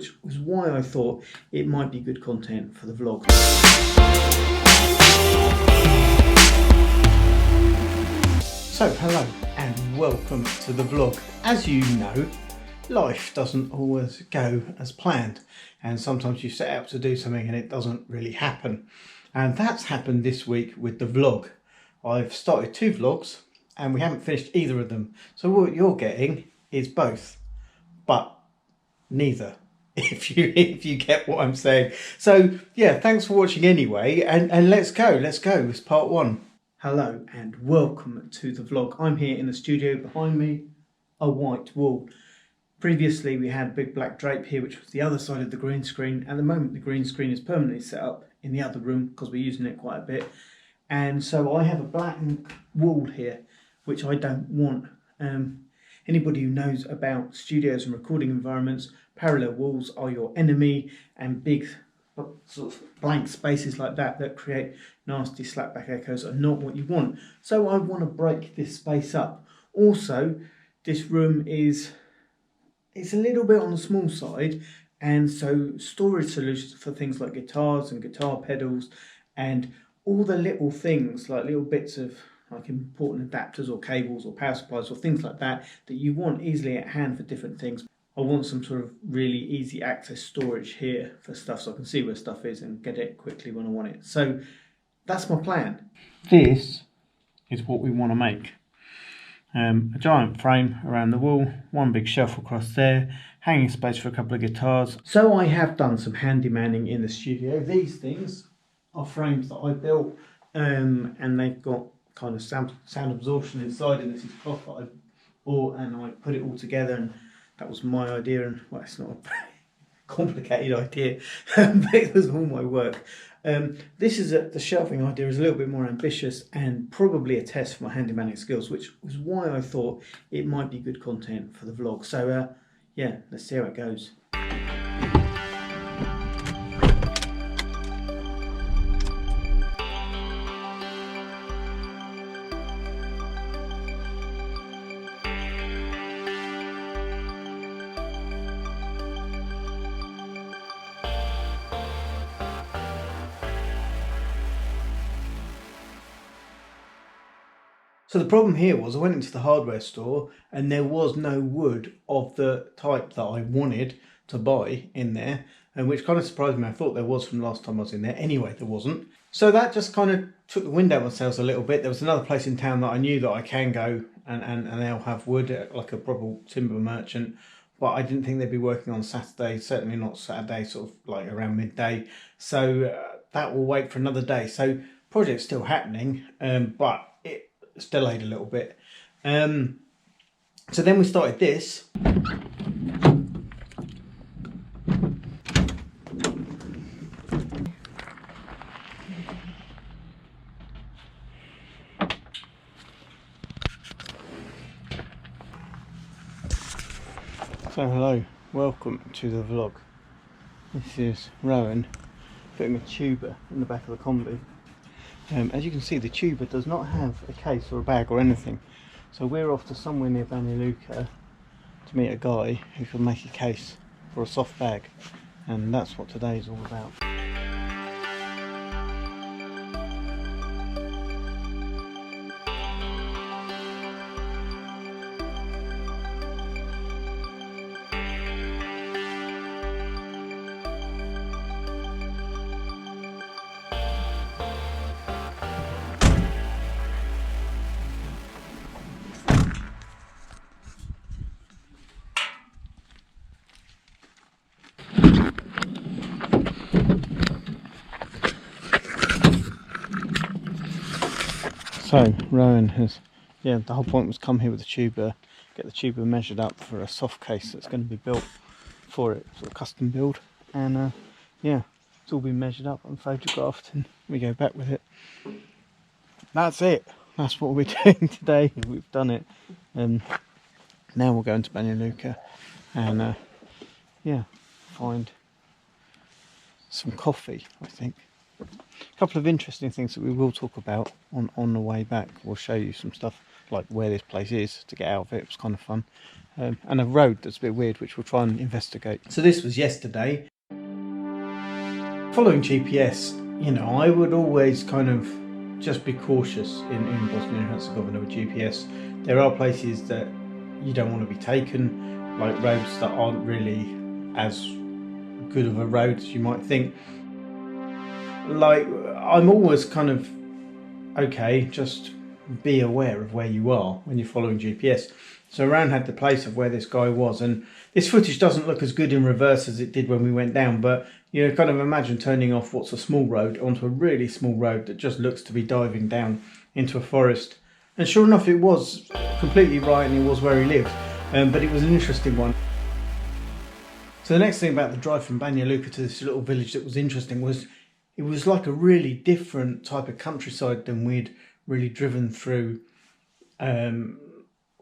which was why I thought it might be good content for the vlog. So hello and welcome to the vlog. As you know, life doesn't always go as planned, and sometimes you set out to do something and it doesn't really happen. And that's happened this week with the vlog. I've started 2 vlogs and we haven't finished either of them. So what you're getting is both, but neither, if you get what I'm saying. So yeah, thanks for watching anyway, and let's go. It's part 1. Hello and welcome to the vlog. I'm here in the studio, behind me a white wall. Previously we had a big black drape here, which was the other side of the green screen. At the moment the green screen is permanently set up in the other room because we're using it quite a bit. And so I have a black wall here, which I don't want. Anybody who knows about studios and recording environments, parallel walls are your enemy, and big sort of blank spaces like that create nasty slapback echoes are not what you want. So I want to break this space up. Also, this room it's a little bit on the small side, and so storage solutions for things like guitars and guitar pedals and all the little things like little bits of like important adapters or cables or power supplies or things like that you want easily at hand for different things. I want some sort of really easy access storage here for stuff so I can see where stuff is and get it quickly when I want it. So that's my plan. This is what we want to make. A giant frame around the wall, one big shelf across there, hanging space for a couple of guitars. So I have done some handymanning in the studio. These things are frames that I built, and they've got kind of sound absorption inside, and this is cloth that I bought and I put it all together, and that was my idea. And well, it's not a very complicated idea, but it was all my work. This is the shelving idea is a little bit more ambitious and probably a test for my handymanning skills, which was why I thought it might be good content for the vlog. So yeah, let's see how it goes. So the problem here was I went into the hardware store and there was no wood of the type that I wanted to buy in there, and which kind of surprised me. I thought there was from last time I was in there. Anyway, there wasn't. So that just kind of took the wind out of my sails a little bit. There was another place in town that I knew that I can go and they'll have wood, like a proper timber merchant, but I didn't think they'd be working on Saturday, certainly not Saturday, sort of like around midday. So that will wait for another day. So project's still happening, but it's delayed a little bit. So then we started this. So hello, welcome to the vlog. This is Rowan putting a tuba in the back of the combi. As you can see, the tuba does not have a case or a bag or anything, so we're off to somewhere near Banja to meet a guy who can make a case for a soft bag, and that's what today is all about. So Rowan has, the whole point was come here with the tuba, get the tuba measured up for a soft case that's going to be built for it, sort of custom build, and it's all been measured up and photographed, and we go back with it. That's it. That's what we're doing today. We've done it. Now we're going to Banja and find some coffee, I think. A couple of interesting things that we will talk about on the way back. We'll show you some stuff like where this place is to get out of it. It was kind of fun. And a road that's a bit weird, which we'll try and investigate. So this was yesterday. Following GPS, you know, I would always kind of just be cautious in Bosnia and Herzegovina with GPS. There are places that you don't want to be taken, like roads that aren't really as good of a road as you might think. Like, I'm always kind of, okay, just be aware of where you are when you're following GPS. So Ran had the place of where this guy was, and this footage doesn't look as good in reverse as it did when we went down, but you know, kind of imagine turning off what's a small road onto a really small road that just looks to be diving down into a forest. And sure enough, it was completely right, and it was where he lived, but it was an interesting one. So the next thing about the drive from Banja Luka to this little village that was interesting was it was like a really different type of countryside than we'd really driven through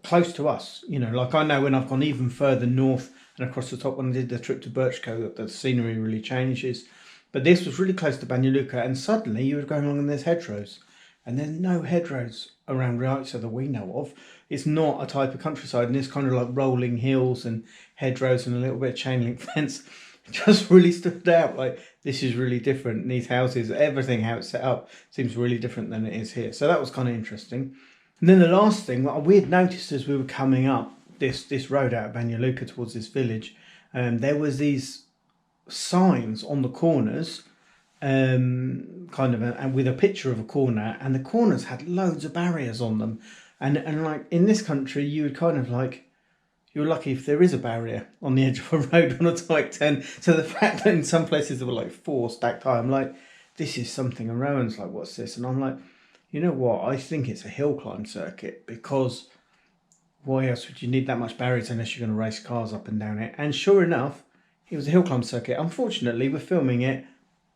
close to us. You know, like I know when I've gone even further north and across the top when I did the trip to Birchco, the scenery really changes. But this was really close to Banja Luka, and suddenly you were going along and there's hedgerows. And there's no hedgerows around Rialto that we know of. It's not a type of countryside, and it's kind of like rolling hills and hedgerows and a little bit of chain link fence. It just really stood out, like this is really different. And these houses, everything how it's set up seems really different than it is here. So that was kind of interesting. And then the last thing that we had noticed as we were coming up this road out of Banja Luka towards this village, there was these signs on the corners, and with a picture of a corner, and the corners had loads of barriers on them. And like in this country, you would kind of like, you're lucky if there is a barrier on the edge of a road on a tight turn. So the fact that in some places there were like 4 stacked high, I'm like, this is something. And Rowan's like, what's this? And I'm like, you know what? I think it's a hill climb circuit, because why else would you need that much barriers unless you're going to race cars up and down it? And sure enough, it was a hill climb circuit. Unfortunately, we're filming it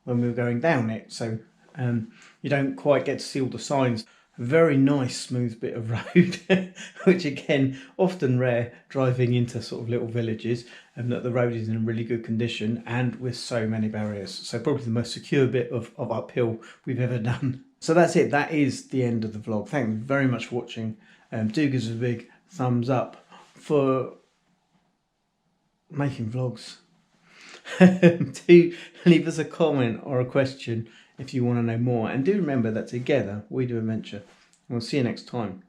when we were going down it, so you don't quite get to see all the signs. A very nice smooth bit of road, which again, often rare driving into sort of little villages, and that the road is in really good condition and with so many barriers. So probably the most secure bit of uphill we've ever done. So that's it. That is the end of the vlog. Thank you very much for watching. Do give us a big thumbs up for making vlogs. Do leave us a comment or a question if you want to know more, and do remember that together we do adventure. We'll see you next time.